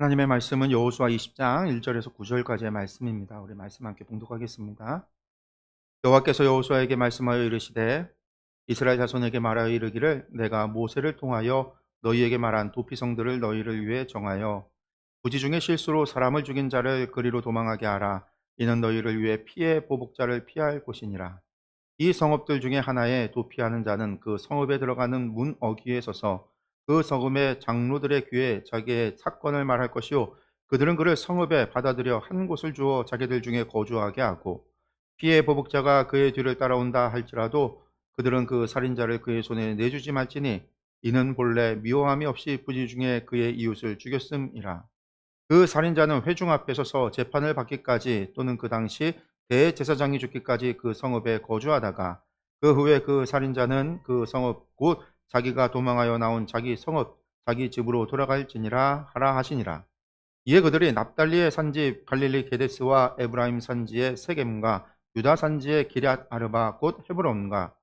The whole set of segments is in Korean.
하나님의 말씀은 여호수아 20장 1절에서 9절까지의 말씀입니다. 우리 말씀 함께 봉독하겠습니다. 여호와께서 여호수아에게 말씀하여 이르시되 이스라엘 자손에게 말하여 이르기를 내가 모세를 통하여 너희에게 말한 도피성들을 너희를 위해 정하여 부지 중에 실수로 사람을 죽인 자를 그리로 도망하게 하라. 이는 너희를 위해 피해 보복자를 피할 곳이니라. 이 성읍들 중에 하나에 도피하는 자는 그 성읍에 들어가는 문 어귀에 서서 그 성읍의 장로들의 귀에 자기의 사건을 말할 것이요 그들은 그를 성읍에 받아들여 한 곳을 주어 자기들 중에 거주하게 하고 피해 보복자가 그의 뒤를 따라온다 할지라도 그들은 그 살인자를 그의 손에 내주지 말지니 이는 본래 미워함이 없이 부지 중에 그의 이웃을 죽였음이라. 그 살인자는 회중 앞에 서서 재판을 받기까지 또는 그 당시 대제사장이 죽기까지 그 성읍에 거주하다가 그 후에 그 살인자는 그 성읍 곧 자기가 도망하여 나온 자기 성읍 자기 집으로 돌아갈지니라 하라 하시니라. 이에 그들이 납달리의 산지 갈릴리 게데스와 에브라임 산지의 세겜과 유다 산지의 기럇 아르바 곧 헤브론과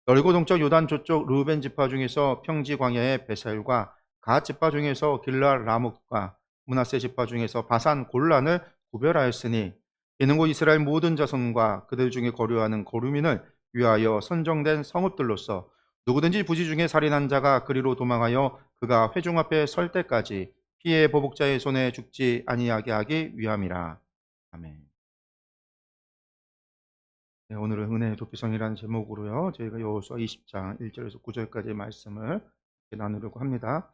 넓고 동쪽 요단 저쪽 르우벤 지파 중에서 평지 광야의 베셀과 갓 지파 중에서 길랄 라목과 므낫세 지파 중에서 바산 골란을 구별하였으니 이는 곧 이스라엘 모든 자손과 그들 중에 거류하는 거류민을 위하여 선정된 성읍들로서 누구든지 부지 중에 살인한 자가 그리로 도망하여 그가 회중 앞에 설 때까지 피해 보복자의 손에 죽지 아니하게 하기 위함이라. 아멘. 네, 오늘은 은혜의 도피성이라는 제목으로요. 저희가 여호수아 20장 1절에서 9절까지의 말씀을 나누려고 합니다.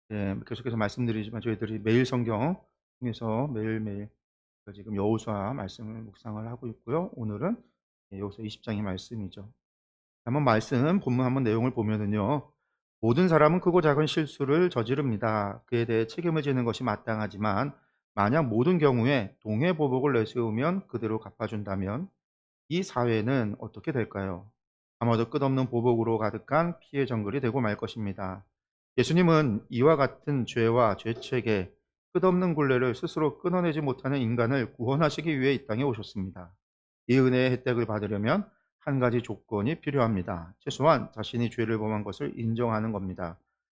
네, 계속해서 말씀드리지만 저희들이 매일 성경 통해서 매일매일 지금 여호수아 말씀을 묵상을 하고 있고요. 오늘은 여호수아 20장의 말씀이죠. 한번 말씀 본문 한번 내용을 보면은요. 모든 사람은 크고 작은 실수를 저지릅니다. 그에 대해 책임을 지는 것이 마땅하지만 만약 모든 경우에 동해보복을 내세우면 그대로 갚아준다면 이 사회는 어떻게 될까요? 아마도 끝없는 보복으로 가득한 피해 정글이 되고 말 것입니다. 예수님은 이와 같은 죄와 죄책에 끝없는 굴레를 스스로 끊어내지 못하는 인간을 구원하시기 위해 이 땅에 오셨습니다. 이 은혜의 혜택을 받으려면 한 가지 조건이 필요합니다. 최소한 자신이 죄를 범한 것을 인정하는 겁니다.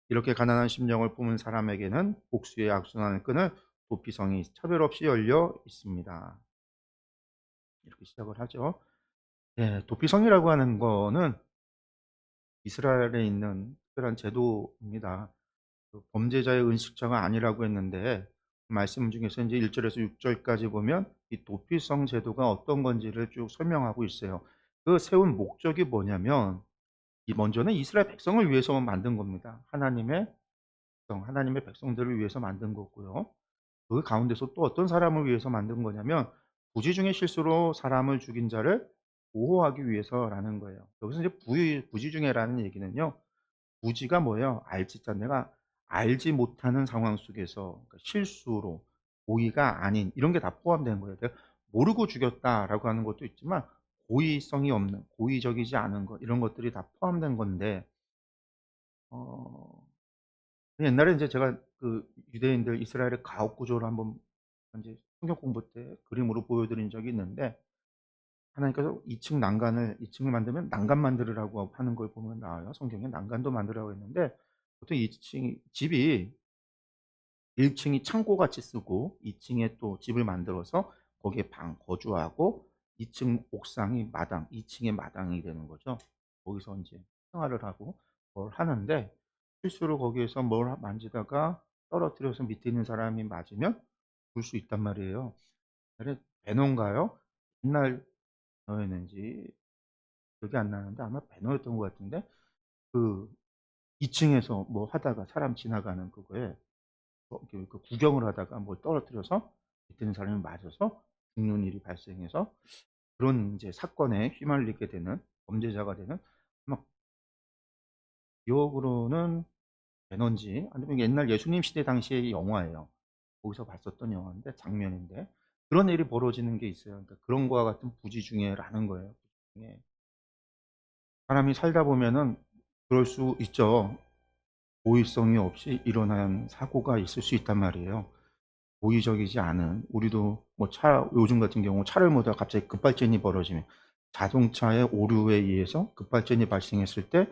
이렇게 가난한 심령을 품은 사람에게는 복수의 악순환을 끊을 도피성이 차별 없이 열려 있습니다. 이렇게 시작을 하죠. 네, 도피성이라고 하는 거는 이스라엘에 있는 특별한 제도입니다. 그 범죄자의 은식처가 아니라고 했는데 말씀 중에서 이제 1절에서 6절까지 보면 이 도피성 제도가 어떤 건지를 쭉 설명하고 있어요. 그 세운 목적이 뭐냐면 이 먼저는 이스라엘 백성을 위해서 만든 겁니다. 하나님의 백성, 하나님의 백성들을 위해서 만든 거고요. 그 가운데서 또 어떤 사람을 위해서 만든 거냐면 부지 중에 실수로 사람을 죽인 자를 보호하기 위해서라는 거예요. 여기서 이제 부지 중에라는 얘기는요. 부지가 뭐예요? 알지자 내가 알지 못하는 상황 속에서 그러니까 실수로 고의가 아닌 이런 게 다 포함되는 거예요. 내가 모르고 죽였다라고 하는 것도 있지만 고의성이 없는 고의적이지 않은 것 이런 것들이 다 포함된 건데 어 옛날에 이제 제가 그 유대인들 이스라엘의 가옥 구조를 한번 이제 성경 공부 때 그림으로 보여드린 적이 있는데 하나님께서 2층 난간을 2층을 만들면 난간 만들으라고 하는 걸 보면 나와요. 성경에 난간도 만들라고 했는데 보통 2층 집이 1층이 창고같이 쓰고 2층에 또 집을 만들어서 거기에 방 거주하고 2층 옥상이 마당, 2층의 마당이 되는 거죠. 거기서 인제 생활을 하고 뭘 하는데 실수로 거기에서 뭘 만지다가 떨어뜨려서 밑에 있는 사람이 맞으면 죽을 수 있단 말이에요. 옛날에 배너인가요? 옛날 배너였는지 기억이 안 나는데 아마 배너였던 것 같은데 그 2층에서 뭐 하다가 사람 지나가는 그거에 그 구경을 하다가 뭘 떨어뜨려서 밑에 있는 사람이 맞아서 죽는 일이 발생해서 그런 인제 사건에 휘말리게 되는 범죄자가 되는 아마 기억으로는 배너인지 아니면 옛날 예수님 시대 당시의 영화예요. 거기서 봤었던 영화인데 장면인데 그런 일이 벌어지는 게 있어요. 그러니까 그런 거와 같은 부지중해라는 거예요. 부지중해. 사람이 살다 보면은 그럴 수 있죠. 고의성이 없이 일어난 사고가 있을 수 있단 말이에요. 고의적이지 않은 우리도 뭐 차 요즘 같은 경우 차를 몰다가 갑자기 급발진이 벌어지면 자동차의 오류에 의해서 급발진이 발생했을 때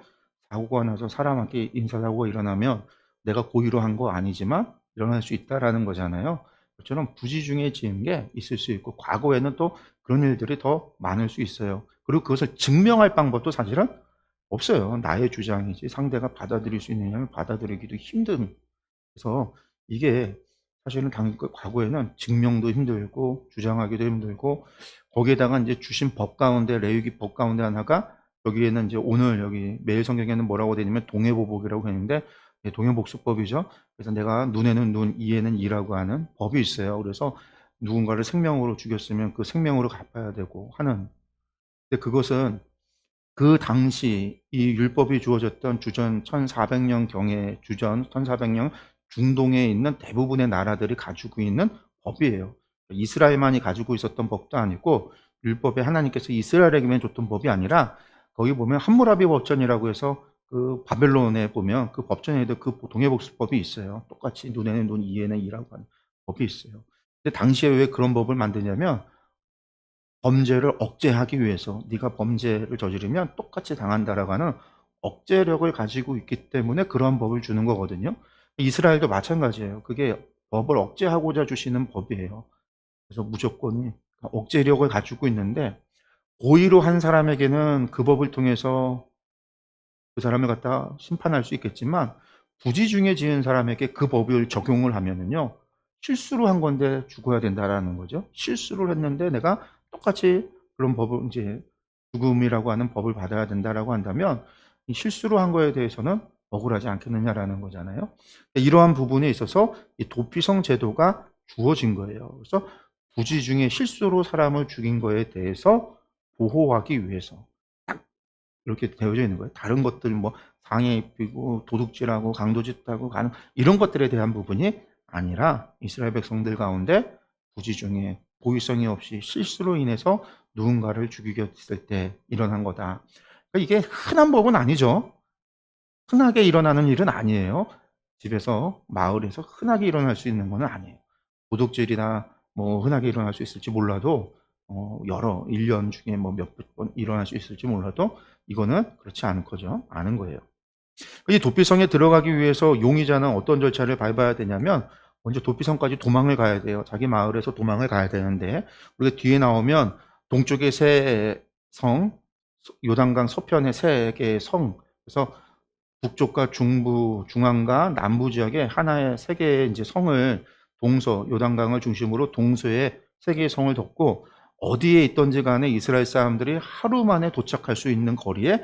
사고가 나서 사람한테 인사사고가 일어나면 내가 고의로 한 거 아니지만 일어날 수 있다라는 거잖아요. 그처럼 부지 중에 지은 게 있을 수 있고 과거에는 또 그런 일들이 더 많을 수 있어요. 그리고 그것을 증명할 방법도 사실은 없어요. 나의 주장이지 상대가 받아들일 수 있느냐면 받아들이기도 힘든. 그래서 이게 사실은 과거에는 증명도 힘들고 주장하기도 힘들고 거기에다가 이제 주신 법 가운데 레위기 법 가운데 하나가 여기에는 이제 오늘 여기 매일 성경에는 뭐라고 되어 있냐면 동해보복이라고 했는데 동해복수법이죠. 그래서 내가 눈에는 눈, 이에는 이라고 하는 법이 있어요. 그래서 누군가를 생명으로 죽였으면 그 생명으로 갚아야 되고 하는. 근데 그것은 그 당시 이 율법이 주어졌던 주전 1400년 경에 주전 1400년 중동에 있는 대부분의 나라들이 가지고 있는 법이에요. 이스라엘만이 가지고 있었던 법도 아니고 율법에 하나님께서 이스라엘에게만 줬던 법이 아니라 거기 보면 함무라비 법전이라고 해서 그 바벨론에 보면 그 법전에도 그 동해복수법이 있어요. 똑같이 눈에는 눈, 이에는 이라고 하는 법이 있어요. 근데 당시에 왜 그런 법을 만드냐면 범죄를 억제하기 위해서 네가 범죄를 저지르면 똑같이 당한다라고 하는 억제력을 가지고 있기 때문에 그런 법을 주는 거거든요. 이스라엘도 마찬가지예요. 그게 법을 억제하고자 주시는 법이에요. 그래서 무조건이 억제력을 가지고 있는데 고의로 한 사람에게는 그 법을 통해서 그 사람을 갖다 심판할 수 있겠지만 부지 중에 지은 사람에게 그 법을 적용을 하면은요 실수로 한 건데 죽어야 된다라는 거죠. 실수를 했는데 내가 똑같이 그런 법을 이제 죽음이라고 하는 법을 받아야 된다라고 한다면 이 실수로 한 거에 대해서는 억울하지 않겠느냐라는 거잖아요. 이러한 부분에 있어서 이 도피성 제도가 주어진 거예요. 그래서 부지 중에 실수로 사람을 죽인 거에 대해서 보호하기 위해서 이렇게 되어져 있는 거예요. 다른 것들 뭐 상해 입히고 도둑질하고 강도짓하고 가는 이런 것들에 대한 부분이 아니라 이스라엘 백성들 가운데 부지 중에 고의성이 없이 실수로 인해서 누군가를 죽이겠을 때 일어난 거다. 그러니까 이게 흔한 법은 아니죠. 흔하게 일어나는 일은 아니에요. 집에서 마을에서 흔하게 일어날 수 있는 건 아니에요. 도둑질이나 뭐 흔하게 일어날 수 있을지 몰라도 여러 1년 중에 뭐 몇 번 일어날 수 있을지 몰라도 이거는 그렇지 않은 거죠. 아는 거예요. 이 도피성에 들어가기 위해서 용의자는 어떤 절차를 밟아야 되냐면 먼저 도피성까지 도망을 가야 돼요. 자기 마을에서 도망을 가야 되는데 우리가 뒤에 나오면 동쪽의 세 성, 요단강 서편의 세 개의 성, 그래서 북쪽과 중부, 중앙과 남부 지역에 하나의 세 개의 이제 성을 동서, 요단강을 중심으로 동서에 세 개의 성을 덮고 어디에 있던지 간에 이스라엘 사람들이 하루 만에 도착할 수 있는 거리에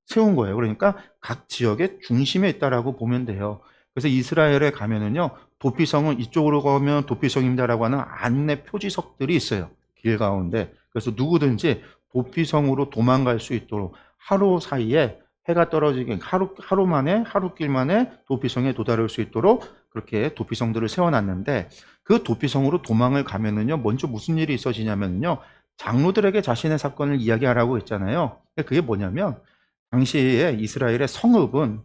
세운 거예요. 그러니까 각 지역의 중심에 있다라고 보면 돼요. 그래서 이스라엘에 가면은요, 도피성은 이쪽으로 가면 도피성입니다라고 하는 안내 표지석들이 있어요. 길 가운데. 그래서 누구든지 도피성으로 도망갈 수 있도록 하루 사이에 해가 떨어지게 하루 만에 하루길 만에 도피성에 도달할 수 있도록 그렇게 도피성들을 세워놨는데 그 도피성으로 도망을 가면은요 먼저 무슨 일이 있어지냐면요 장로들에게 자신의 사건을 이야기하라고 했잖아요. 그게 뭐냐면 당시에 이스라엘의 성읍은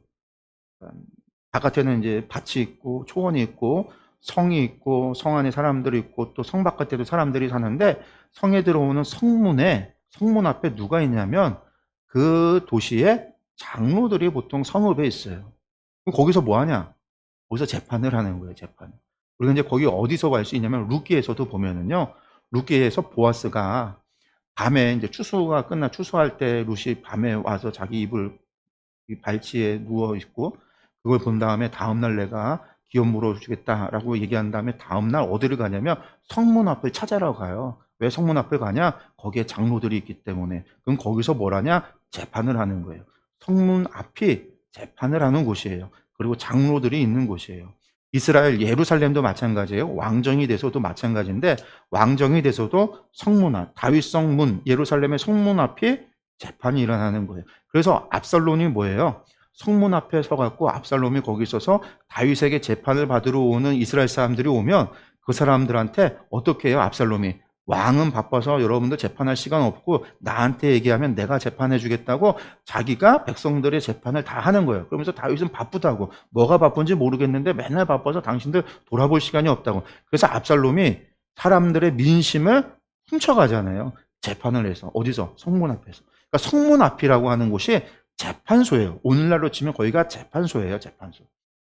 바깥에는 이제 밭이 있고 초원이 있고 성이 있고 성 안에 사람들이 있고 또 성 바깥에도 사람들이 사는데 성에 들어오는 성문 앞에 누가 있냐면 그 도시에 장로들이 보통 성읍에 있어요. 그럼 거기서 뭐 하냐? 거기서 재판을 하는 거예요, 재판. 우리가 이제 거기 어디서 알 수 있냐면 룻기에서도 보면은요. 룻기에서 보아스가 밤에 이제 추수할 때 룻이 밤에 와서 자기 이불 이 발치에 누워 있고 그걸 본 다음에 다음날 내가 기업 물어주겠다라고 얘기한 다음에 다음날 어디를 가냐면 성문 앞을 찾아러 가요. 왜 성문 앞을 가냐? 거기에 장로들이 있기 때문에. 그럼 거기서 뭘 하냐? 재판을 하는 거예요. 성문 앞이 재판을 하는 곳이에요. 그리고 장로들이 있는 곳이에요. 이스라엘 예루살렘도 마찬가지예요. 왕정이 돼서도 마찬가지인데 왕정이 돼서도 성문 앞, 다윗성 문, 예루살렘의 성문 앞이 재판이 일어나는 거예요. 그래서 압살롬이 뭐예요? 성문 앞에 서갖고 압살롬이 거기 있어서 다윗에게 재판을 받으러 오는 이스라엘 사람들이 오면 그 사람들한테 어떻게 해요? 압살롬이 왕은 바빠서 여러분들 재판할 시간 없고 나한테 얘기하면 내가 재판해 주겠다고 자기가 백성들의 재판을 다 하는 거예요. 그러면서 다윗은 바쁘다고 뭐가 바쁜지 모르겠는데 맨날 바빠서 당신들 돌아볼 시간이 없다고. 그래서 압살롬이 사람들의 민심을 훔쳐가잖아요. 재판을 해서 어디서? 성문 앞에서. 그러니까 성문 앞이라고 하는 곳이 재판소예요. 오늘날로 치면 거기가 재판소예요. 재판소.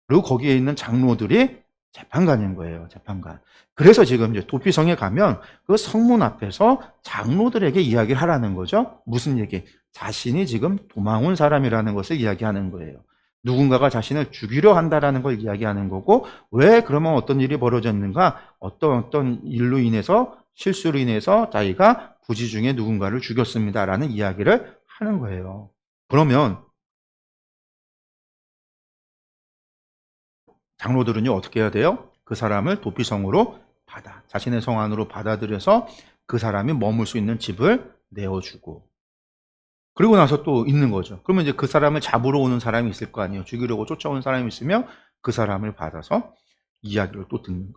그리고 거기에 있는 장로들이 재판관인 거예요, 재판관. 그래서 지금 이제 도피성에 가면 그 성문 앞에서 장로들에게 이야기를 하라는 거죠. 무슨 얘기? 자신이 지금 도망 온 사람이라는 것을 이야기하는 거예요. 누군가가 자신을 죽이려 한다라는 걸 이야기하는 거고, 왜 그러면 어떤 일이 벌어졌는가? 어떤 일로 인해서, 실수로 인해서 자기가 부지 중에 누군가를 죽였습니다라는 이야기를 하는 거예요. 그러면 장로들은요, 어떻게 해야 돼요? 그 사람을 도피성으로 자신의 성 안으로 받아들여서 그 사람이 머물 수 있는 집을 내어주고, 그리고 나서 또 있는 거죠. 그러면 이제 그 사람을 잡으러 오는 사람이 있을 거 아니에요. 죽이려고 쫓아오는 사람이 있으면 그 사람을 받아서 이야기를 또 듣는 거예요.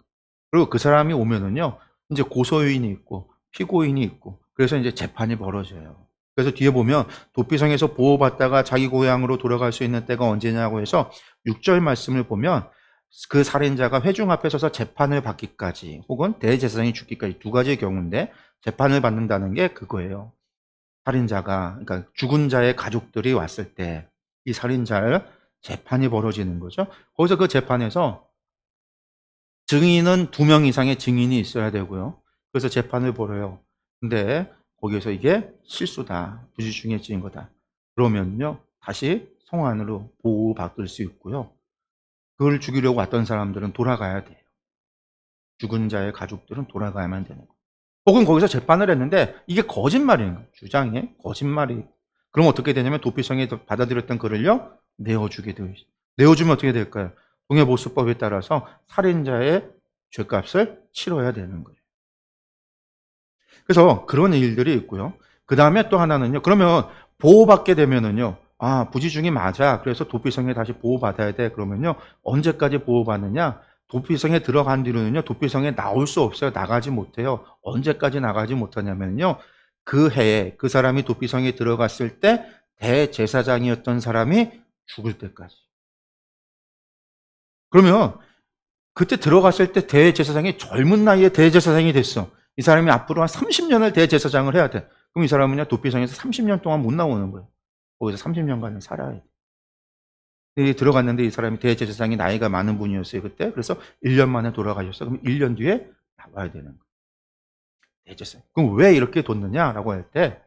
그리고 그 사람이 오면은요, 이제 고소인이 있고 피고인이 있고, 그래서 이제 재판이 벌어져요. 그래서 뒤에 보면 도피성에서 보호받다가 자기 고향으로 돌아갈 수 있는 때가 언제냐고 해서 6절 말씀을 보면 그 살인자가 회중 앞에 서서 재판을 받기까지, 혹은 대제사장이 죽기까지, 두 가지의 경우인데 재판을 받는다는 게 그거예요. 살인자가, 그러니까 죽은 자의 가족들이 왔을 때 이 살인자의 재판이 벌어지는 거죠. 거기서 그 재판에서 증인은 2명 이상의 증인이 있어야 되고요. 그래서 재판을 벌여요. 근데 거기에서 이게 실수다, 부지 중에 지은 거다, 그러면요 다시 성 안으로 보호받을 수 있고요. 그걸 죽이려고 왔던 사람들은 돌아가야 돼요. 죽은 자의 가족들은 돌아가야만 되는 거예요. 혹은 거기서 재판을 했는데 이게 거짓말인 거예요. 주장이 거짓말이. 그럼 어떻게 되냐면 도피성에 받아들였던 그를요 내어주게 되어 있어요. 내어주면 어떻게 될까요? 동해보수법에 따라서 살인자의 죄값을 치러야 되는 거예요. 그래서 그런 일들이 있고요. 그 다음에 또 하나는요. 그러면 보호받게 되면은요. 아, 부지중이 맞아. 그래서 도피성에 다시 보호받아야 돼. 그러면요. 언제까지 보호받느냐? 도피성에 들어간 뒤로는요. 도피성에 나올 수 없어요. 나가지 못해요. 언제까지 나가지 못하냐면요. 그 해에 그 사람이 도피성에 들어갔을 때 대제사장이었던 사람이 죽을 때까지. 그러면 그때 들어갔을 때 대제사장이 젊은 나이에 대제사장이 됐어. 이 사람이 앞으로 한 30년을 대제사장을 해야 돼. 그럼 이 사람은요, 도피성에서 30년 동안 못 나오는 거예요. 거기서 30년간을 살아야 돼. 들어갔는데 이 사람이 대제사장이 나이가 많은 분이었어요, 그때. 그래서 1년 만에 돌아가셨어. 그럼 1년 뒤에 나와야 되는 거예요. 대제사장. 그럼 왜 이렇게 뒀느냐라고 할 때,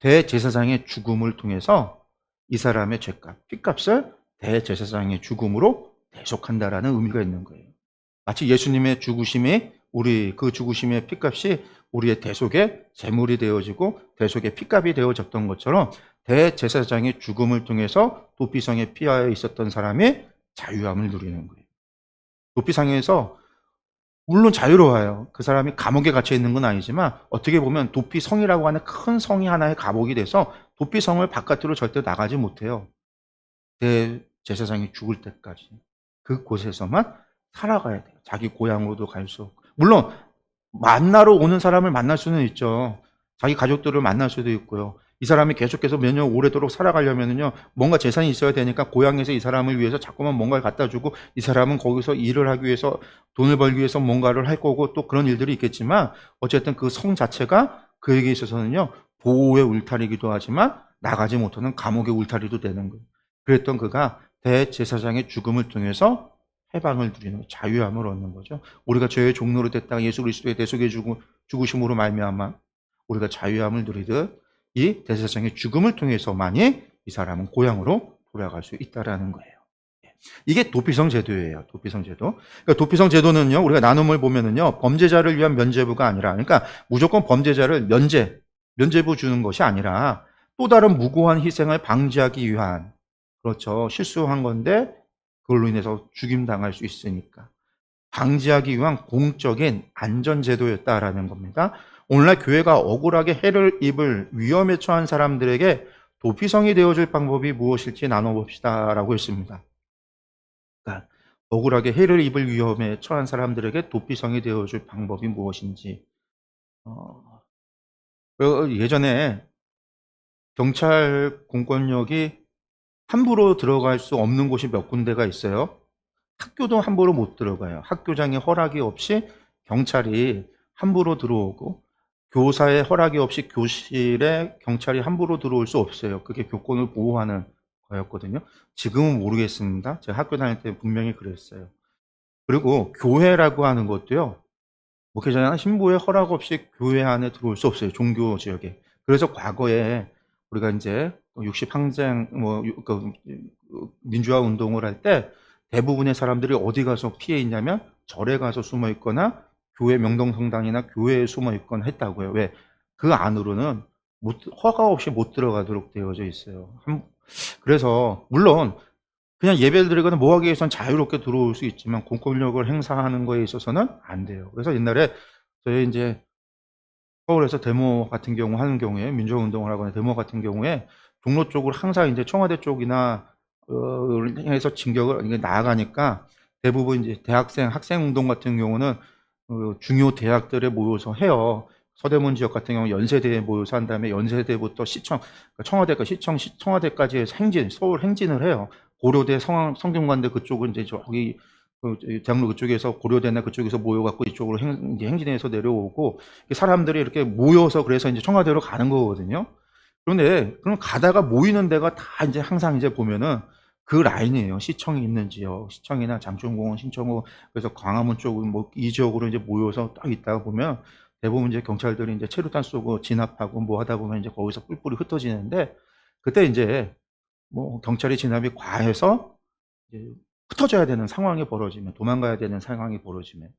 대제사장의 죽음을 통해서 이 사람의 죄값, 피값을 대제사장의 죽음으로 대속한다라는 의미가 있는 거예요. 마치 예수님의 죽으심이, 우리 그 죽으심의 피값이 우리의 대속의 제물이 되어지고 대속의 피값이 되어졌던 것처럼, 대제사장의 죽음을 통해서 도피성에 피하여 있었던 사람이 자유함을 누리는 거예요. 도피성에서 물론 자유로워요. 그 사람이 감옥에 갇혀 있는 건 아니지만 어떻게 보면 도피성이라고 하는 큰 성이 하나의 감옥이 돼서 도피성을 바깥으로 절대 나가지 못해요. 대제사장이 죽을 때까지 그곳에서만 살아가야 돼요. 자기 고향으로도 갈 수 없고. 물론 만나러 오는 사람을 만날 수는 있죠. 자기 가족들을 만날 수도 있고요. 이 사람이 계속해서 몇 년 오래도록 살아가려면요, 뭔가 재산이 있어야 되니까 고향에서 이 사람을 위해서 자꾸만 뭔가를 갖다 주고, 이 사람은 거기서 일을 하기 위해서, 돈을 벌기 위해서 뭔가를 할 거고, 또 그런 일들이 있겠지만, 어쨌든 그 성 자체가 그에게 있어서는요, 보호의 울타리이기도 하지만 나가지 못하는 감옥의 울타리도 되는 거예요. 그랬던 그가 대제사장의 죽음을 통해서 해방을 누리는, 자유함을 얻는 거죠. 우리가 죄의 종로로 됐다가 예수 그리스도의 대속의 죽으심으로 말미암아 우리가 자유함을 누리듯, 이 대제사장의 죽음을 통해서만이 이 사람은 고향으로 돌아갈 수 있다라는 거예요. 이게 도피성 제도예요. 도피성 제도. 그러니까 도피성 제도는요, 우리가 나눔을 보면은요, 범죄자를 위한 면죄부가 아니라, 그러니까 무조건 범죄자를 면죄부 주는 것이 아니라 또 다른 무고한 희생을 방지하기 위한, 그렇죠, 실수한 건데 그걸로 인해서 죽임당할 수 있으니까 방지하기 위한 공적인 안전제도였다라는 겁니다. 오늘날 교회가 억울하게 해를 입을 위험에 처한 사람들에게 도피성이 되어줄 방법이 무엇일지 나눠봅시다라고 했습니다. 그러니까 억울하게 해를 입을 위험에 처한 사람들에게 도피성이 되어줄 방법이 무엇인지. 예전에 경찰 공권력이 함부로 들어갈 수 없는 곳이 몇 군데가 있어요. 학교도 함부로 못 들어가요. 학교장의 허락이 없이 경찰이 함부로 들어오고, 교사의 허락이 없이 교실에 경찰이 함부로 들어올 수 없어요. 그게 교권을 보호하는 거였거든요. 지금은 모르겠습니다. 제가 학교 다닐 때 분명히 그랬어요. 그리고 교회라고 하는 것도요. 목회자나 신부의 허락 없이 교회 안에 들어올 수 없어요, 종교 지역에. 그래서 과거에 우리가 인제 60 항쟁 뭐 민주화 운동을 할 때 대부분의 사람들이 어디 가서 피해 있냐면 절에 가서 숨어 있거나 교회 명동성당이나 교회에 숨어 있거나 했다고요. 왜? 그 안으로는 못 허가 없이 못 들어가도록 되어져 있어요. 그래서 물론 그냥 예배를 드리거나 뭐 하기 위해서는 자유롭게 들어올 수 있지만 공권력을 행사하는 거에 있어서는 안 돼요. 그래서 옛날에 저희 인제 서울에서 데모 같은 경우 하는 경우에 민주화운동을 하거나 데모 같은 경우에 종로 쪽으로 항상 인제 청와대 쪽이나 를 향해서 진격을 이게 나아가니까 대부분 이제 대학생 학생운동 같은 경우는 중요 대학들에 모여서 해요. 서대문 지역 같은 경우는 연세대에 모여서 한 다음에 연세대부터 시청 그러니까 청와대가 시청 청와대까지 해서 행진 서울 행진을 해요. 고려대 성균관대 그쪽은 이제 저기 저기 대학로 그쪽에서 고려대나 그쪽에서 모여 갖고 이쪽으로 이제 행진해서 내려오고 사람들이 이렇게 모여서 그래서 이제 청와대로 가는 거거든요. 그런데 그럼 가다가 모이는 데가 다 이제 항상 이제 보면은 그 라인이에요. 시청이 있는 지역, 시청이나 장충공원, 신청호 그래서 광화문 쪽 뭐 이 지역으로 이제 모여서 딱 있다가 보면 대부분 이제 경찰들이 이제 체류탄 쏘고 진압하고 뭐 하다 보면 이제 거기서 뿔뿔이 흩어지는데 그때 인제 뭐 경찰의 진압이 과해서 이제 흩어져야 되는 상황이 벌어지면 도망가야 되는 상황이 벌어지면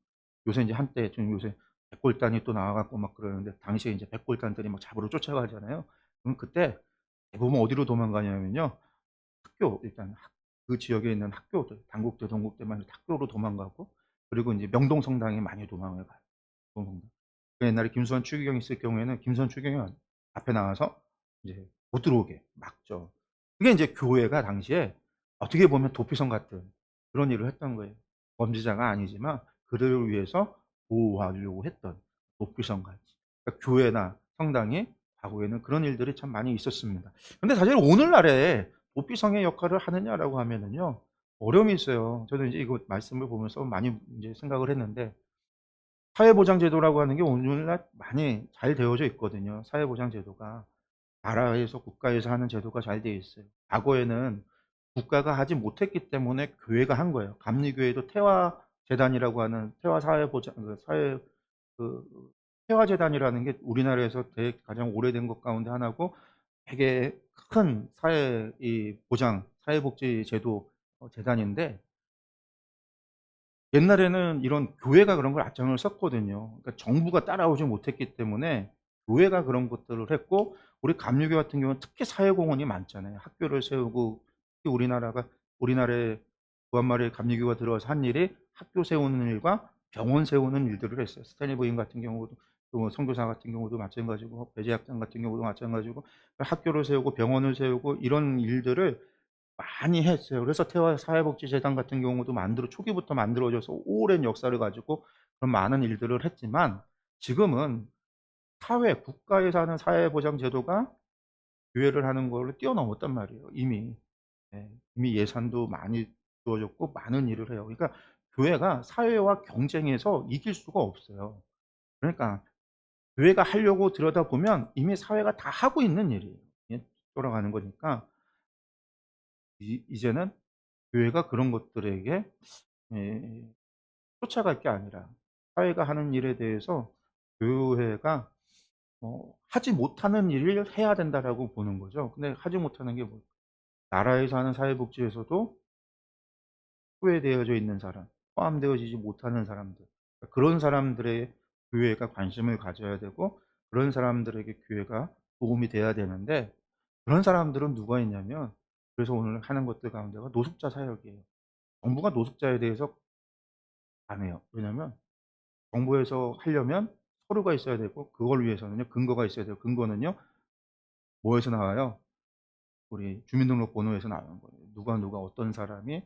요새 인제 한때 좀 요새 백골단이 또 나와 갖고 막 그러는데 당시에 인제 백골단들이 막 잡으러 쫓아가잖아요. 그럼 그때 대부분 어디로 도망가냐면요. 학교 일단 그 지역에 있는 학교들 단국대, 동국대만 학교로 도망가고 그리고 인제 명동성당에 많이 도망을 가요. 명동성당. 그 옛날에 김수환 추기경이 있을 경우에는 김수환 추기경은 앞에 나가서 이제 못 들어오게 막죠. 그게 인제 교회가 당시에 어떻게 보면 도피성 같은 그런 일을 했던 거예요. 범죄자가 아니지만 그들을 위해서 보호하려고 했던 도피성 같이. 그러니까 교회나 성당이 과거에는 그런 일들이 참 많이 있었습니다. 근데 사실 오늘날에 도피성의 역할을 하느냐라고 하면은요. 어려움이 있어요. 저는 이제 이거 말씀을 보면서 많이 인제 생각을 했는데 사회보장제도라고 하는 게 오늘날 많이 잘 되어져 있거든요. 사회보장제도가. 나라에서 국가에서 하는 제도가 잘 되어 있어요. 과거에는 국가가 하지 못했기 때문에 교회가 한 거예요. 감리교회도 태화재단이라고 하는 태화사회보장 사회 그 태화재단이라는 게 우리나라에서 가장 오래된 것 가운데 하나고 되게 큰 사회 이 보장 사회복지 제도 재단인데 옛날에는 이런 교회가 그런 걸 앞장을 섰거든요. 그러니까 정부가 따라오지 못했기 때문에 교회가 그런 것들을 했고 우리 감리교 같은 경우는 특히 사회공헌이 많잖아요. 학교를 세우고 특히 우리나라에 구한말에 감리교가 들어와서 한 일이 학교 세우는 일과 병원 세우는 일들을 했어요. 스탠리 부인 같은 경우도 또 선교사 같은 경우도 마찬가지고 배재학장 같은 경우도 마찬가지고 학교를 세우고 병원을 세우고 이런 일들을 많이 했어요. 그래서 태화 사회복지재단 같은 경우도 초기부터 만들어져서 오랜 역사를 가지고 그런 많은 일들을 했지만 지금은 국가에서 하는 사회보장 제도가 교회를 하는 거를 뛰어넘었단 말이에요 이미. 예. 이미 예산도 많이 주어졌고 많은 일을 해요. 그러니까 교회가 사회와 경쟁해서 이길 수가 없어요. 그러니까 교회가 하려고 들여다보면 이미 사회가 다 하고 있는 일이에요. 예 돌아가는 거니까 이제는 교회가 그런 것들에게 예 쫓아갈 게 아니라 사회가 하는 일에 대해서 교회가 하지 못하는 일을 해야 된다라고 보는 거죠. 근데 하지 못하는 게 나라에서 하는 사회복지에서도 소외되어져 있는 사람, 포함되어지지 못하는 사람들 그런 사람들의 교회가 관심을 가져야 되고 그런 사람들에게 교회가 도움이 돼야 되는데 그런 사람들은 누가 있냐면 그래서 오늘 하는 것들 가운데가 노숙자 사역이에요. 정부가 노숙자에 대해서 안 해요. 왜냐하면 정부에서 하려면 서류가 있어야 되고 그걸 위해서는요 근거가 있어야 돼요. 근거는요 뭐에서 나와요? 우리 주민등록번호에서 나오는 거예요. 누가 어떤 사람이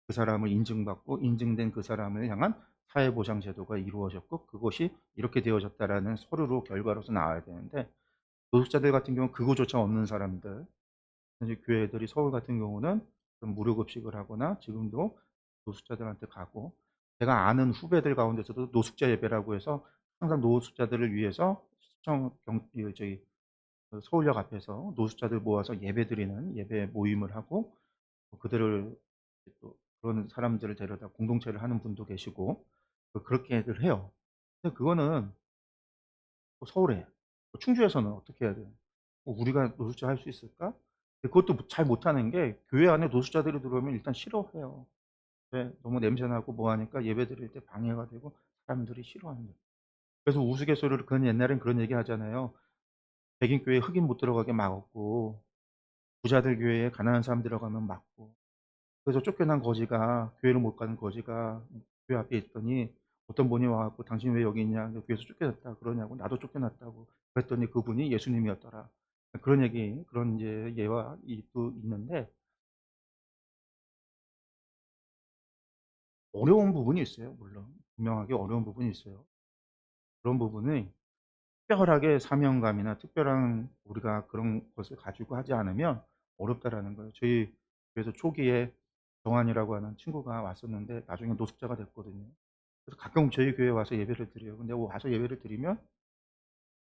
그 사람을 인증받고 인증된 그 사람을 향한 사회보장 제도가 이루어졌고 그것이 이렇게 되어졌다라는 서류로 결과로서 나와야 되는데 노숙자들 같은 경우는 그거조차 없는 사람들 이제 교회들이 서울 같은 경우는 좀 무료 급식을 하거나 지금도 노숙자들한테 가고 제가 아는 후배들 가운데서도 노숙자 예배라고 해서 항상 노숙자들을 위해서 시청 경 저기 서울역 앞에서 노숙자들 모아서 예배드리는 예배 모임을 하고 그들을 또 그런 사람들을 데려다 공동체를 하는 분도 계시고 그렇게들 해요. 근데 그거는 또 서울에 충주에서는 어떻게 해야 돼요? 우리가 노숙자 할 수 있을까? 근데 그것도 잘 못하는 게 교회 안에 노숙자들이 들어오면 일단 싫어해요. 네. 너무 냄새 나고 뭐 하니까 예배드릴 때 방해가 되고 사람들이 싫어한대요. 그래서 우스갯소리로 그런 옛날엔 그런 얘기 하잖아요. 백인 교회에 흑인 못 들어가게 막았고 부자들 교회에 가난한 사람 들어가면 막고 그래서 쫓겨난 거지가 교회를 못 가는 거지가 교회 앞에 있더니 어떤 분이 와 갖고 "당신 왜 여기 있냐? 너 교회에서 쫓겨났다." 그러냐고. "나도 쫓겨났다."고. 그랬더니 그분이 예수님이었더라. 그런 얘기 그런 이제 예와 이 또 있는데 어려운 부분이 있어요 물론. 분명하게 어려운 부분이 있어요. 그런 부분이 특별하게 사명감이나 특별한 우리가 그런 것을 가지고 하지 않으면 어렵다라는 거예요. 저희 교회에서 초기에 정한이라고 하는 친구가 왔었는데 나중에 노숙자가 됐거든요. 그래서 가끔 저희 교회에 와서 예배를 드려요. 근데 와서 예배를 드리면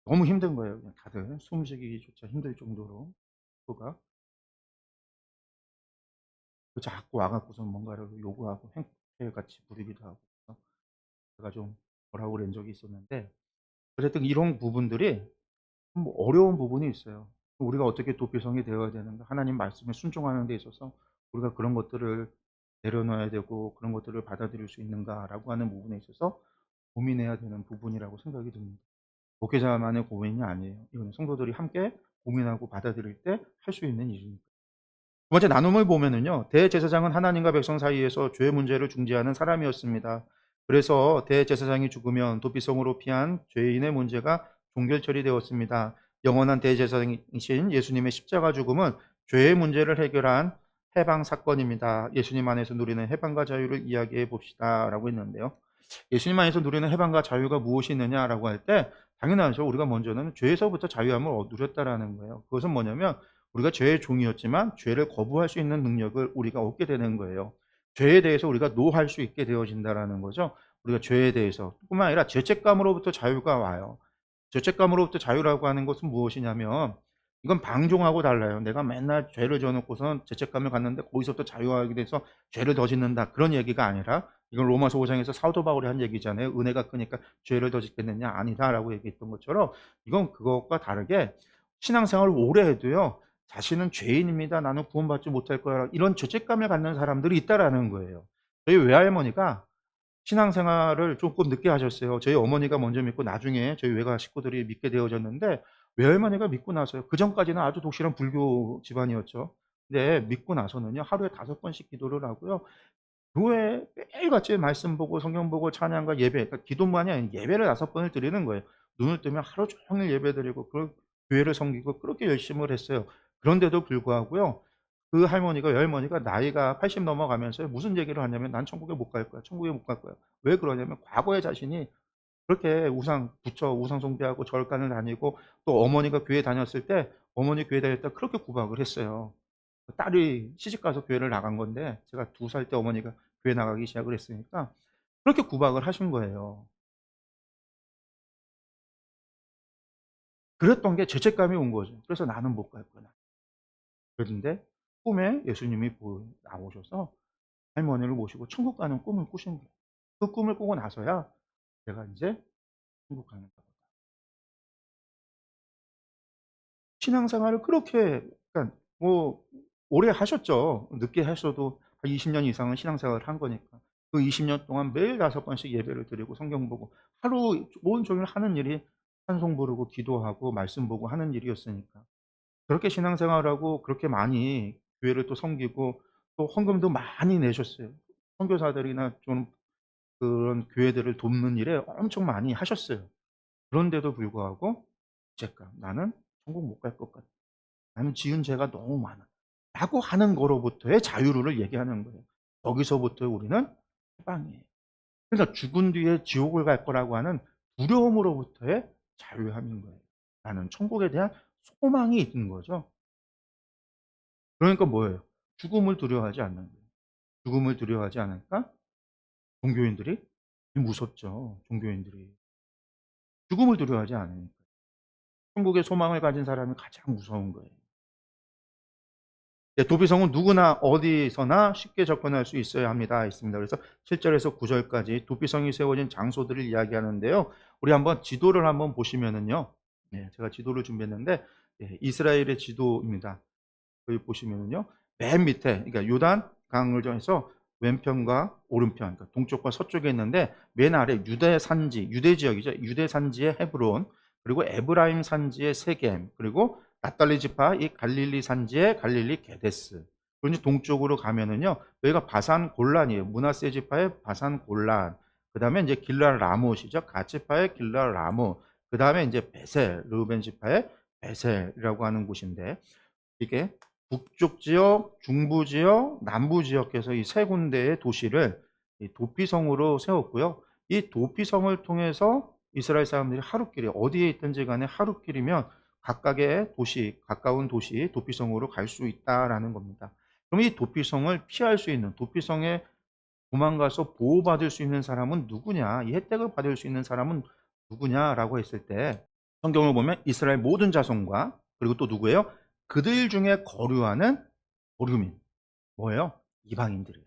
너무 힘든 거예요. 그냥 다들 숨쉬기조차 힘들 정도로 친구가 자꾸 와 갖고서 뭔가를 요구하고 행패같이 부리기도 하고 그래서 제가 좀 뭐라고 그런 적이 있었는데 어쨌든 이런 부분들이 어려운 부분이 있어요. 우리가 어떻게 도피성이 되어야 되는가. 하나님 말씀에 순종하는 데 있어서 우리가 그런 것들을 내려놔야 되고 그런 것들을 받아들일 수 있는가라고 하는 부분에 있어서 고민해야 되는 부분이라고 생각이 듭니다. 목회자만의 고민이 아니에요. 이거는 성도들이 함께 고민하고 받아들일 때 할 수 있는 일입니다. 두 번째 나눔을 보면은요. 대제사장은 하나님과 백성 사이에서 죄 문제를 중재하는 사람이었습니다. 그래서 대제사장이 죽으면 도피성으로 피한 죄인의 문제가 종결 처리되었습니다. 영원한 대제사장이신 예수님의 십자가 죽음은 죄의 문제를 해결한 해방 사건입니다. 예수님 안에서 누리는 해방과 자유를 이야기해 봅시다라고 했는데요. 예수님 안에서 누리는 해방과 자유가 무엇이 있느냐라고 할 때 당연하죠. 우리가 먼저는 죄에서부터 자유함을 누렸다라는 거예요. 그것은 뭐냐면 우리가 죄의 종이었지만 죄를 거부할 수 있는 능력을 우리가 얻게 되는 거예요. 죄에 대해서 우리가 노할 수 있게 되어진다라는 거죠. 우리가 죄에 대해서 뿐만 아니라 죄책감으로부터 자유가 와요. 죄책감으로부터 자유라고 하는 것은 무엇이냐면 이건 방종하고 달라요. 내가 맨날 죄를 져 놓고선 죄책감을 갖는데 거기서부터 자유하게 돼서 죄를 더 짓는다. 그런 얘기가 아니라 이건 로마서 5 장에서 사도 바울이 한 얘기잖아요. "은혜가 크니까 죄를 더 짓겠느냐." 아니다라고 얘기했던 것처럼 이건 그것과 다르게 신앙생활을 오래 해도요. 자신은 죄인입니다. 나는 구원받지 못할 거야. 이런 죄책감을 갖는 사람들이 있다라는 거예요. 저희 외할머니가 신앙생활을 조금 늦게 하셨어요. 저희 어머니가 먼저 믿고 나중에 저희 외가 식구들이 믿게 되어졌는데 외할머니가 믿고 나서요. 그전까지는 아주 독실한 불교 집안이었죠. 근데 믿고 나서는요. 하루에 5번씩 기도를 하고요. 교회에 매일같이 말씀 보고 성경 보고 찬양과 예배 그러니까 기도만이 아니라 예배를 5번을 드리는 거예요. 눈을 뜨면 하루 종일 예배드리고 교회를 섬기고 그렇게 열심을 했어요. 그런데도 불구하고요. 그 할머니가 외할머니가 나이가 80 넘어가면서 무슨 얘기를 하냐면 "난 천국에 못 갈 거야. 천국에 못 갈 거야." 왜 그러냐면 과거에 자신이 그렇게 부처 우상 숭배하고 절간을 다니고 또 어머니가 교회 다녔을 때 어머니 교회 다닐 때 그렇게 구박을 했어요. 딸이 시집가서 교회를 나간 건데 제가 2살 때 어머니가 교회 나가기 시작을 했으니까 그렇게 구박을 하신 거예요. 그랬던 게 죄책감이 온 거죠. 그래서 '나는 못 갈 거야.' 그랬는데 꿈에 예수님이 나오셔서 할머니를 모시고 천국 가는 꿈을 꾸신 거예요. 그 꿈을 꾸고 나서야 제가 인제 '천국 가는 거다.' 신앙생활을 그렇게 그러니까 뭐 오래 하셨죠. 늦게 하셔도 한 20년 이상은 신앙생활을 한 거니까. 그 20년 동안 매일 5번씩 예배를 드리고 성경 보고 하루 온종일 하는 일이 찬송 부르고 기도하고 말씀 보고 하는 일이었으니까. 그렇게 신앙생활하고 그렇게 많이 교회를 또 섬기고 또 헌금도 많이 내셨어요. 선교사들이나 좀 그런 교회들을 돕는 일에 엄청 많이 하셨어요. 그런데도 불구하고 죄책감. '나는 천국 못 갈 것 같아. 나는 지은 죄가 너무 많아.' 라고 하는 거로부터의 자유를 얘기하는 거예요. 거기서부터 우리는 해방이에요. 그러니까 죽은 뒤에 지옥을 갈 거라고 하는 두려움으로부터의 자유함인 거예요. 나는 천국에 대한 소망이 있는 거죠. 그러니까 뭐예요? 죽음을 두려워하지 않는 거예요. 죽음을 두려워하지 않으니까 종교인들이 무섭죠, 종교인들이. 죽음을 두려워하지 않으니까. 천국의 소망을 가진 사람이 가장 무서운 거예요. 예, 도피성은 누구나 어디서나 쉽게 접근할 수 있어야 합니다. 있습니다. 그래서 7 절에서 9 절까지 도피성이 세워진 장소들을 이야기하는데요. 우리 한번 지도를 한번 보시면은요. 네, 제가 지도를 준비했는데 예, 이스라엘의 지도입니다. 여기 보시면은요. 맨 밑에 그러니까 요단 강을 정해서 왼편과 오른편 그러니까 동쪽과 서쪽에 있는데 맨 아래 유대 산지, 유대 지역이죠. 유대 산지의 헤브론, 그리고 에브라임 산지의 세겜, 그리고 납달리 지파 이 갈릴리 산지의 갈릴리 게데스. 그리고 이제 동쪽으로 가면은요. 여기가 바산 골란이에요. 므낫세 지파의 바산 골란. 그다음에 이제 길랄 라못이죠. 갓 지파의 길랄 라못. 그다음에 이제 베셀, 르우벤 지파의 베셀이라고 하는 곳인데 이게 북쪽 지역, 중부 지역, 남부 지역에서 이 세 군데의 도시를 이 도피성으로 세웠고요. 이 도피성을 통해서 이스라엘 사람들이 하루길에 어디에 있든지 간에 하루길이면 각각의 도시, 가까운 도시 도피성으로 갈 수 있다라는 겁니다. 그럼 이 도피성을 피할 수 있는 도피성에 도망가서 보호받을 수 있는 사람은 누구냐? 이 혜택을 받을 수 있는 사람은 누구냐라고 했을 때 성경을 보면 이스라엘 모든 자손과 그리고 또 누구예요? 그들 중에 거류하는 거류민. 뭐예요? 이방인들이에요.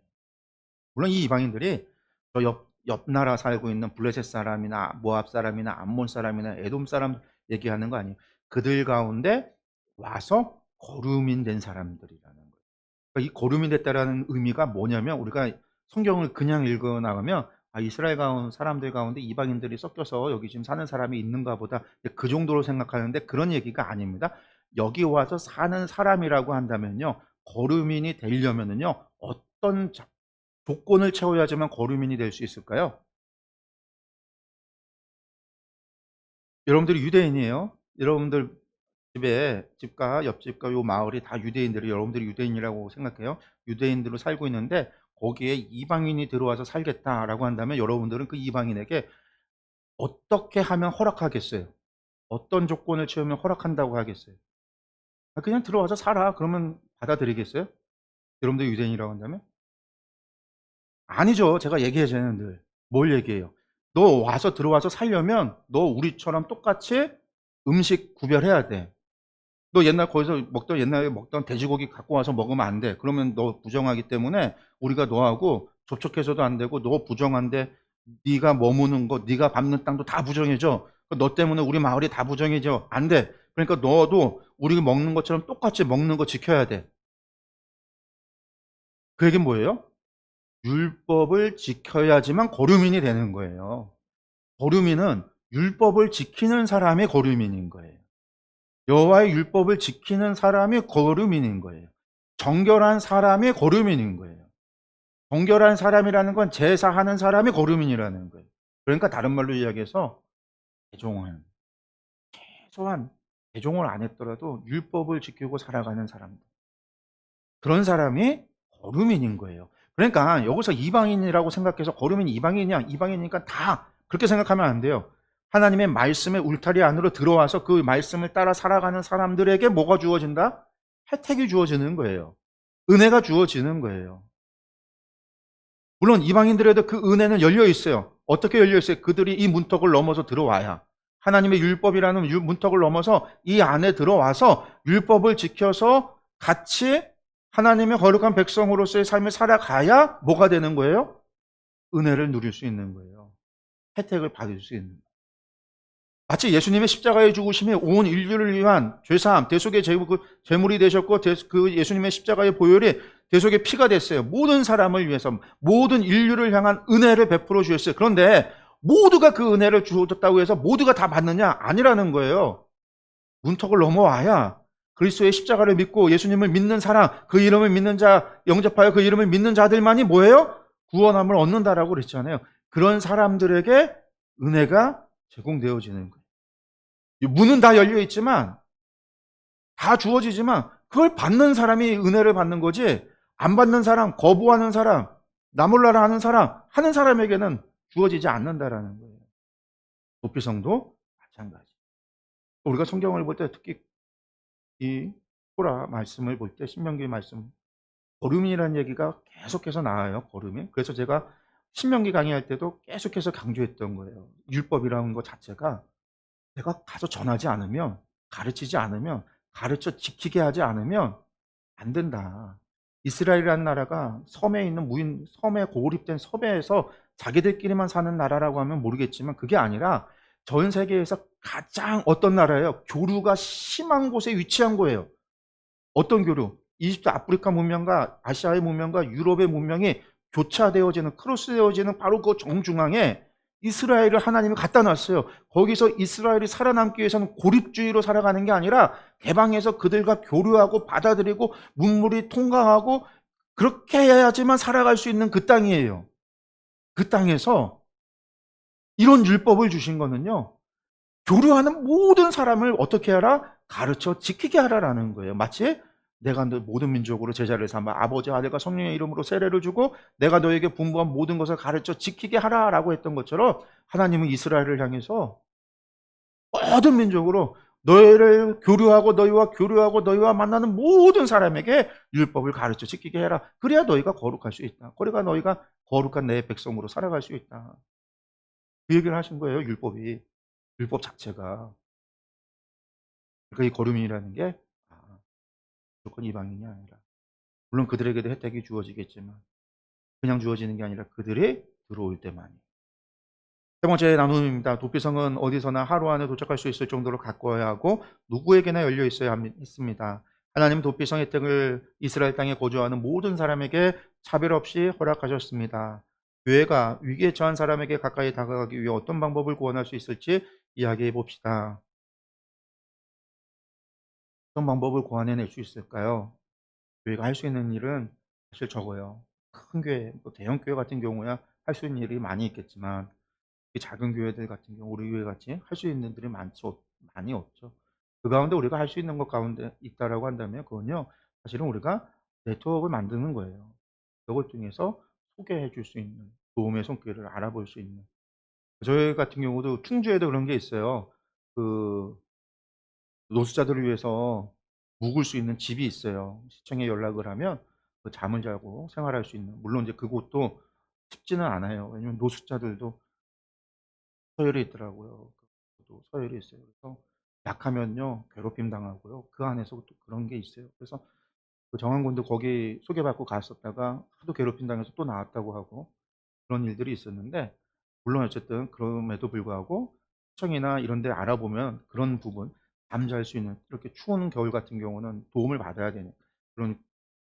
물론 이 이방인들이 저 옆 나라 살고 있는 블레셋 사람이나 모압 사람이나 암몬 사람이나 에돔 사람 얘기하는 거 아니에요. 그들 가운데 와서 거류민 된 사람들이라는 거예요. 그러니까 이 거류민 됐다라는 의미가 뭐냐면 우리가 성경을 그냥 읽어 나가면 아, 이스라엘 가운 사람들 가운데 이방인들이 섞여서 여기 지금 사는 사람이 있는가 보다 그 정도로 생각하는데 그런 얘기가 아닙니다. 여기 와서 사는 사람이라고 한다면요. 거류민이 되려면은요. 어떤 조건을 채워야지만 거류민이 될 수 있을까요? 여러분들이 유대인이에요. 여러분들 집에 집과 옆집과 요 마을이 다 유대인들이 여러분들이 유대인이라고 생각해요. 유대인들로 살고 있는데 거기에 이방인이 들어와서 살겠다라고 한다면 여러분들은 그 이방인에게 어떻게 하면 허락하겠어요? 어떤 조건을 채우면 허락한다고 하겠어요? 아, 그냥 들어와서 살아. 그러면 받아들이겠어요? 여러분들 유대인이라고 한다면? 아니죠. 제가 얘기하잖아요, 늘. 뭘 얘기해요? 너 와서 들어와서 살려면 너 우리처럼 똑같이 음식 구별해야 돼. 너 옛날 거기서 먹던 옛날에 먹던 돼지고기 갖고 와서 먹으면 안 돼. 그러면 너 부정하기 때문에 우리가 너하고 접촉해서도 안 되고 너 부정한데 네가 머무는 거, 네가 밟는 땅도 다 부정해져. 너 때문에 우리 마을이 다 부정해져. 안 돼. 그러니까 너도 우리 먹는 것처럼 똑같이 먹는 거 지켜야 돼. 그 얘기는 뭐예요? 율법을 지켜야지만 거류민이 되는 거예요. 거류민은 율법을 지키는 사람이 거류민인 거예요. 여호와의 율법을 지키는 사람이 거류민인 거예요. 정결한 사람이 거류민인 거예요. 정결한 사람이라는 건 제사하는 사람이 거류민이라는 거예요. 그러니까 다른 말로 이야기해서 대종은 최소한 대종을 안 했더라도 율법을 지키고 살아가는 사람들. 그런 사람이 거류민인 거예요. 그러니까 여기서 이방인이라고 생각해서 거류민이 이방인이야. 이방인이니까 다 그렇게 생각하면 안 돼요. 하나님의 말씀의 울타리 안으로 들어와서 그 말씀을 따라 살아가는 사람들에게 뭐가 주어진다? 혜택이 주어지는 거예요. 은혜가 주어지는 거예요. 물론 이방인들에도 그 은혜는 열려 있어요. 어떻게 열려 있어요? 그들이 이 문턱을 넘어서 들어와야. 하나님의 율법이라는 문턱을 넘어서 이 안에 들어와서 율법을 지켜서 같이 하나님의 거룩한 백성으로서의 삶을 살아가야 뭐가 되는 거예요? 은혜를 누릴 수 있는 거예요. 혜택을 받을 수 있는 거예요. 마치 예수님의 십자가의 죽으심이 온 인류를 위한 죄사함, 대속의 제물이 되셨고 그 예수님의 십자가의 보혈이 대속의 피가 됐어요. 모든 사람을 위해서 모든 인류를 향한 은혜를 베풀어 주셨어요. 그런데 모두가 그 은혜를 주었다고 해서 모두가 다 받느냐? 아니라는 거예요. 문턱을 넘어와야 그리스도의 십자가를 믿고 예수님을 믿는 사람, 그 이름을 믿는 자, 영접하여 그 이름을 믿는 자들만이 뭐예요? 구원함을 얻는다라고 그랬잖아요. 그런 사람들에게 은혜가 제공되어지는 거예요. 문은 다 열려 있지만 다 주어지지만 그걸 받는 사람이 은혜를 받는 거지 안 받는 사람, 거부하는 사람, 나 몰라라 하는 사람, 하는 사람에게는 주어지지 않는다라는 거예요. 도피성도 마찬가지. 우리가 성경을 볼 때 특히 이 토라 말씀을 볼 때 신명기 말씀 거류민이라는 얘기가 계속해서 나와요. 거류민. 그래서 제가 신명기 강의할 때도 계속해서 강조했던 거예요. 율법이라는 것 자체가 내가 가서 전하지 않으면 가르치지 않으면 가르쳐 지키게 하지 않으면 안 된다. 이스라엘이라는 나라가 섬에 있는 섬에 고립된 섬에서 자기들끼리만 사는 나라라고 하면 모르겠지만 그게 아니라 전 세계에서 가장 어떤 나라예요? 교류가 심한 곳에 위치한 거예요. 어떤 교류? 이집트 아프리카 문명과 아시아의 문명과 유럽의 문명이 교차되어지는 크로스되어지는 바로 그 정중앙에 이스라엘을 하나님이 갖다 놨어요. 거기서 이스라엘이 살아남기 위해서는 고립주의로 살아가는 게 아니라 개방해서 그들과 교류하고 받아들이고 문물이 통강하고 그렇게 해야지만 살아갈 수 있는 그 땅이에요. 그 땅에서 이런 율법을 주신 거는요. 교류하는 모든 사람을 어떻게 하라? 가르쳐 지키게 하라라는 거예요. 마치 내가 너 모든 민족으로 제자를 삼아 아버지 아들과 성령의 이름으로 세례를 주고 내가 너에게 분부한 모든 것을 가르쳐 지키게 하라라고 했던 것처럼 하나님은 이스라엘을 향해서 모든 민족으로 너희를 교류하고 너희와 만나는 모든 사람에게 율법을 가르쳐 지키게 해라. 그래야 너희가 거룩할 수 있다. 그래야 너희가 거룩한 내 백성으로 살아갈 수 있다. 그 얘기를 하신 거예요. 율법 자체가. 그러니까 이 거룩이라는 게 무조건 이방인이 아니라 물론 그들에게도 혜택이 주어지겠지만 그냥 주어지는 게 아니라 그들이 들어올 때만이. 세 번째 나눔입니다. 도피성은 어디서나 하루 안에 도착할 수 있을 정도로 가까워야 하고 누구에게나 열려 있어야 했습니다. 하나님 도피성 혜택을 이스라엘 땅에 거주하는 모든 사람에게 차별 없이 허락하셨습니다. 교회가 위기에 처한 사람에게 가까이 다가가기 위해 어떤 방법을 구원할 수 있을지 이야기해 봅시다. 어떤 방법을 고안해낼 수 있을까요? 교회가 할 수 있는 일은 사실 적어요. 큰 교회, 뭐 대형 교회 같은 경우야 할 수 있는 일이 많이 있겠지만 이 작은 교회들 같은 경우 우리 교회 같이 할 수 있는 일들이 많이 없죠. 그 가운데 우리가 할 수 있는 것 가운데 있다라고 한다면 그건요. 사실은 우리가 네트워크를 만드는 거예요. 그걸 통해서 소개해 줄 수 있는 도움의 손길을 알아볼 수 있는. 저희 같은 경우도 충주에도 그런 게 있어요. 그 노숙자들을 위해서 묵을 수 있는 집이 있어요. 시청에 연락을 하면 그 잠을 자고 생활할 수 있는. 물론 이제 그곳도 쉽지는 않아요. 왜냐면 노숙자들도 서열이 있더라고요. 또 서열이 있어요. 그래서 약하면요 괴롭힘 당하고요. 그 안에서 또 그런 게 있어요. 그래서 그 정한군도 거기 소개받고 갔었다가 하도 괴롭힘 당해서 또 나왔다고 하고 그런 일들이 있었는데 물론 어쨌든 그럼에도 불구하고 시청이나 이런 데 알아보면 그런 부분 잠잘 수 있는 이렇게 추운 겨울 같은 경우는 도움을 받아야 되는 그런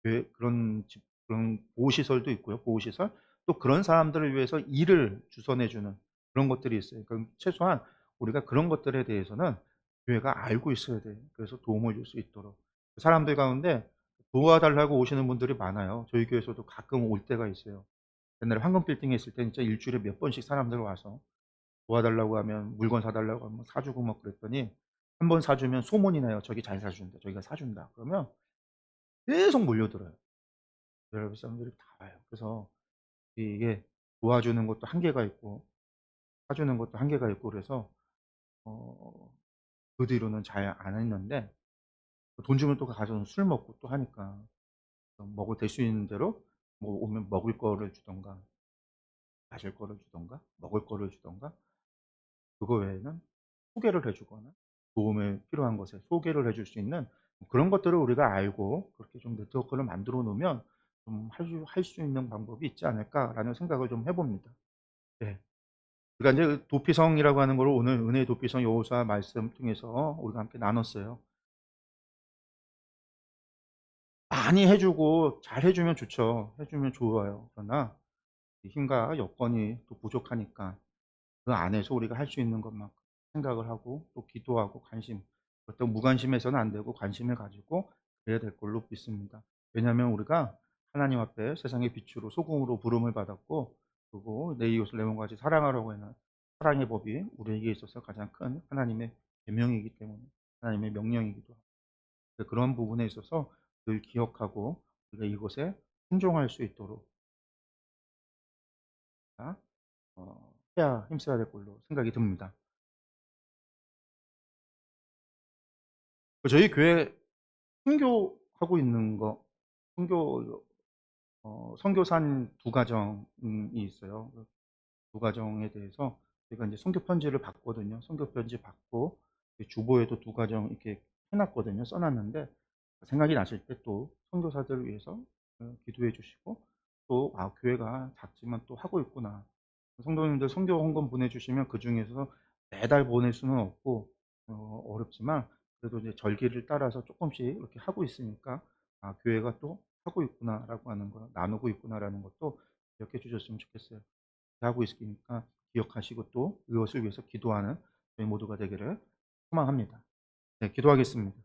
그런 그런 보호시설도 있고요. 보호시설. 또 그런 사람들을 위해서 일을 주선해 주는 그런 것들이 있어요. 그럼 최소한 우리가 그런 것들에 대해서는 교회가 알고 있어야 돼요. 그래서 도움을 줄 수 있도록. 사람들 가운데 도와달라고 오시는 분들이 많아요. 저희 교회에서도 가끔 올 때가 있어요. 옛날에 황금 빌딩에 있을 때 진짜 일주일에 몇 번씩 사람들 와서 도와달라고 하면 물건 사달라고 하면 사주고 막 그랬더니 한 번 사주면 소문이 나요. "저기 잘 사준다. 저기가 사준다." 그러면 계속 몰려들어요. 별의별 사람들이 다 와요. 그래서 이게 도와주는 것도 한계가 있고 사주는 것도 한계가 있고 그래서 어 그 뒤로는 잘 안 했는데 돈 주면 또 가서 술 먹고 또 하니까 먹을 될 수 있는 대로 뭐 오면 먹을 거를 주든가 마실 거를 주든가 먹을 거를 주든가 그거 외에는 소개를 해 주거나 도움이 필요한 것에 소개를 해줄 수 있는 그런 것들을 우리가 알고 그렇게 좀 네트워크를 만들어 놓으면 좀 할 수 있는 방법이 있지 않을까라는 생각을 좀 해 봅니다. 네. 그러니까 인제 도피성이라고 하는 거를 오늘 은혜의 도피성 여호수아 말씀 통해서 우리가 함께 나눴어요. 많이 해 주고 잘 해 주면 좋죠. 해 주면 좋아요. 그러나 이 힘과 여건이 또 부족하니까 그 안에서 우리가 할 수 있는 것만 생각을 하고 또 기도하고 관심 어떤 무관심해서는 안 되고 관심을 가지고 그래야 될 걸로 믿습니다. 왜냐하면 우리가 하나님 앞에 세상의 빛으로 소금으로 부름을 받았고 그리고 내 이웃을 내 몸과 같이 사랑하라고 하는 사랑의 법이 우리에게 있어서 가장 큰 하나님의 계명이기 때문에 하나님의 명령이기도 하고 그런 부분에 있어서 늘 기억하고 우리가 이것에 순종할 수 있도록 해야 힘써야 될 걸로 생각이 듭니다. 저희 교회 선교하고 있는 거 선교 선교사 두 가정이 있어요. 그 두 가정에 대해서 제가 인제 선교 편지를 받거든요. 선교 편지 받고 이 주보에도 두 가정 이렇게 해 놨거든요. 써 놨는데 생각이 나실 때 또 선교사들을 위해서 기도해 주시고, 또 '아 교회가 작지만 또 하고 있구나.' 성도님들 선교 헌금 보내주시면 그중에서 매달 보낼 수는 없고 어렵지만, 그래도 이제 절기를 따라서 조금씩 이렇게 하고 있으니까 '아 교회가 또 하고 있구나.'라고 하는 거, '나누고 있구나.'라는 것도 기억해 주셨으면 좋겠어요. 하고 있으니까 기억하시고 또 이것을 위해서 기도하는 저희 모두가 되기를 소망합니다. 네, 기도하겠습니다.